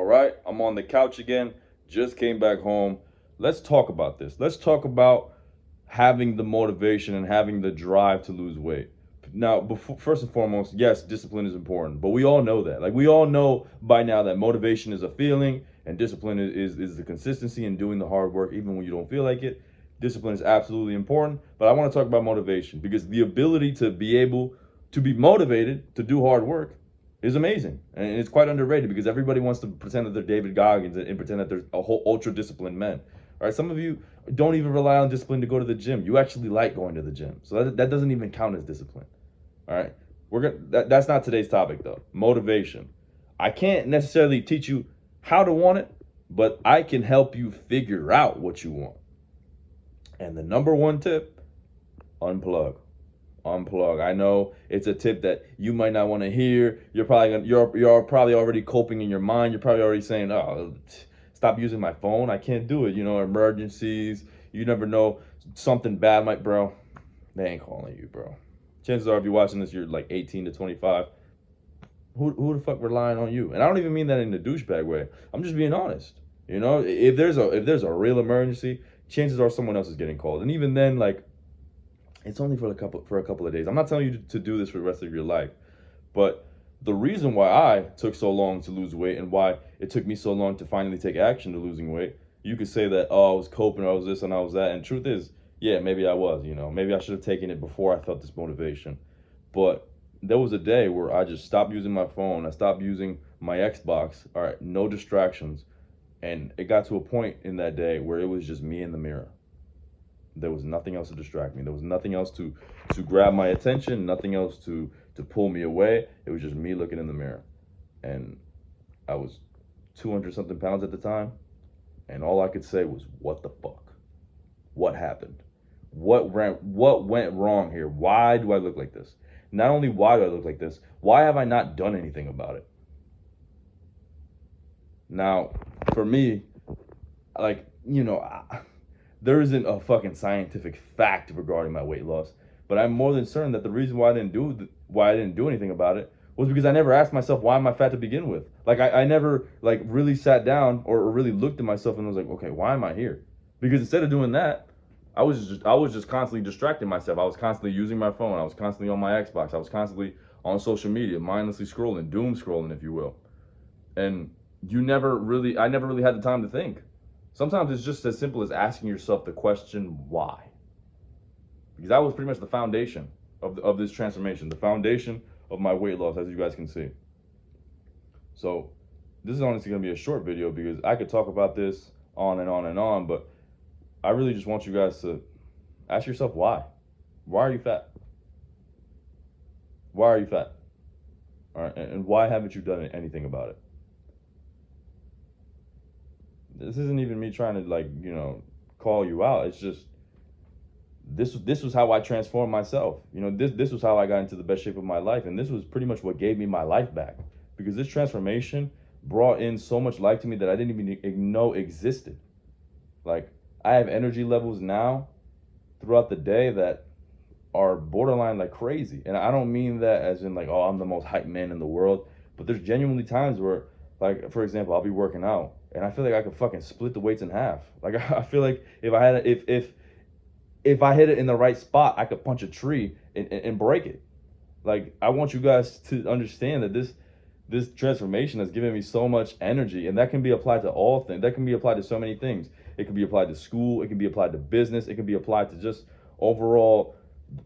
All right, I'm on the couch again. Just came back home. Let's talk about this. Let's talk about having the motivation and having the drive to lose weight. Now, first and foremost, yes, discipline is important, but we all know that. Like, we all know by now that motivation is a feeling and discipline is the consistency in doing the hard work even when you don't feel like it. Discipline is absolutely important, but I want to talk about motivation because the ability to be able to be motivated to do hard work is amazing, and it's quite underrated because everybody wants to pretend that they're David Goggins and pretend that they're a whole ultra disciplined men. All right, some of you don't even rely on discipline to go to the gym. You actually like going to the gym, so that doesn't even count as discipline. All right, that's not today's topic though. Motivation. I can't necessarily teach you how to want it, but I can help you figure out what you want. And the number one tip: unplug. Unplug. I know it's a tip that you might not want to hear. You're probably already coping in your mind. You're probably already saying, "Oh, stop using my phone. I can't do it." You know, emergencies. You never know, something bad might, bro. They ain't calling you, bro. Chances are, if you're watching this, you're like 18 to 25. Who the fuck relying on you? And I don't even mean that in a douchebag way. I'm just being honest. You know, if there's a real emergency, chances are someone else is getting called. And even then, like, it's only for a couple of days. I'm not telling you to do this for the rest of your life, but the reason why I took so long to lose weight and why it took me so long to finally take action to losing weight, you could say that, oh, I was coping, I was this and I was that, and truth is, yeah, maybe I was. You know, maybe I should have taken it before I felt this motivation, but there was a day where I just stopped using my phone. I stopped using my Xbox. All right, no distractions, and it got to a point in that day where it was just me in the mirror. There was nothing else to distract me. There was nothing else to grab my attention, nothing else to pull me away. It was just me looking in the mirror. And I was 200 something pounds at the time, and all I could say was, what the fuck? What happened? What went wrong here? Why do I look like this? Not only why do I look like this, why have I not done anything about it? Now, for me, like, you know, there isn't a fucking scientific fact regarding my weight loss, but I'm more than certain that the reason why I didn't do anything about it was because I never asked myself, why am I fat to begin with? Like, I never like really sat down or really looked at myself and was like, okay, why am I here? Because instead of doing that, I was just constantly distracting myself. I was constantly using my phone. I was constantly on my Xbox. I was constantly on social media, mindlessly scrolling, doom scrolling, if you will. And I never really had the time to think. Sometimes it's just as simple as asking yourself the question, why? Because that was pretty much the foundation of this transformation, the foundation of my weight loss, as you guys can see. So this is honestly going to be a short video because I could talk about this on and on and on, but I really just want you guys to ask yourself why. Why are you fat? Why are you fat? All right, and why haven't you done anything about it? This isn't even me trying to, like, you know, call you out. It's just this was how I transformed myself. You know, this was how I got into the best shape of my life, and this was pretty much what gave me my life back, because this transformation brought in so much life to me that I didn't even know existed. Like, I have energy levels now throughout the day that are borderline like crazy. And I don't mean that as in like, oh, I'm the most hype man in the world, but there's genuinely times where, like, for example, I'll be working out and I feel like I could fucking split the weights in half. Like, I feel like if I hit it in the right spot, I could punch a tree and break it. Like, I want you guys to understand that this transformation has given me so much energy, and that can be applied to all things. That can be applied to so many things. It can be applied to school. It can be applied to business. It can be applied to just overall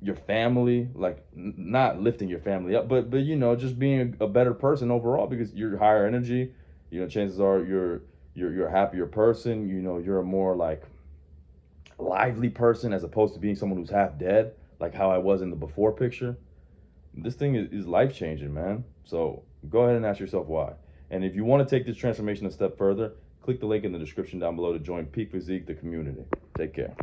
your family, like not lifting your family up, but you know, just being a better person overall, because you're higher energy. You know, chances are you're a happier person. You know, you're a more like lively person as opposed to being someone who's half dead, like how I was in the before picture. This thing is life changing, man. So go ahead and ask yourself why. And if you want to take this transformation a step further, click the link in the description down below to join Peak Physique, the community. Take care.